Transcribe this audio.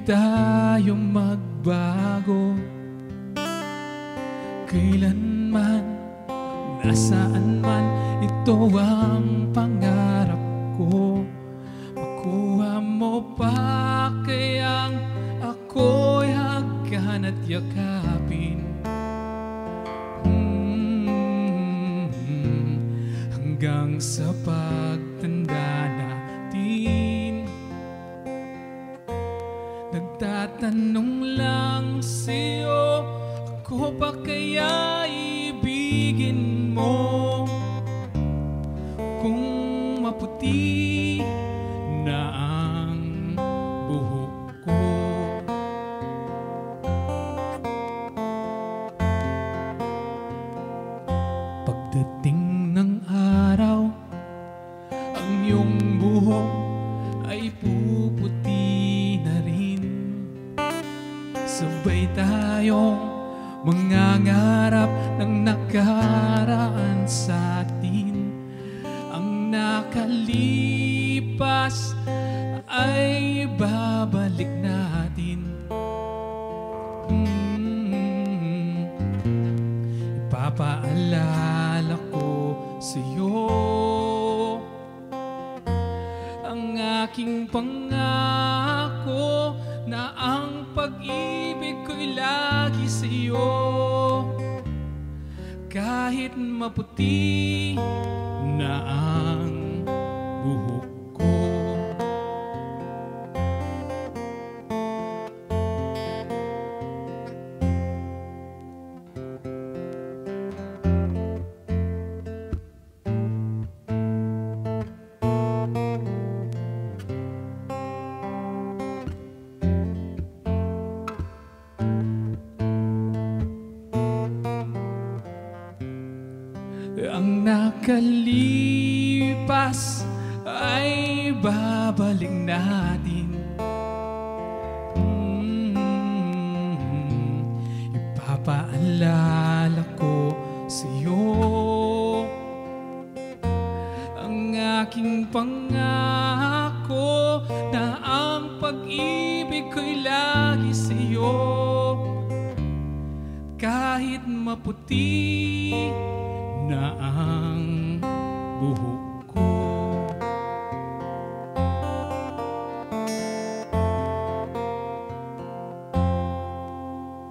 tayo magbago kailanman, nasaan man. Ito ang pangarap ko, makuha mo pa kayang ako'y hagkan at yakapin. Hanggang sa pagtanda natin, nagtatanong lang sa'yo, ako pa kaya ibigin mo? Kung maputi na ang buhok ko, pagdating ng araw, ang iyong buhok ay puputi na rin. Sabay tayong mangangarap ng nakaraan sa atin. Ang nakalipas ay babalik natin. Ipapaalala ko sa'yo ang aking pangako na ang pag-ibig ko'y lagi sa'yo. Kahit maputi na ang buhok ko. Ang nakalipas ay babalik natin. Ipapaalala ko sa'yo ang aking pangako na ang pag-ibig ko'y lagi sa'yo. Kahit maputi na ang buhok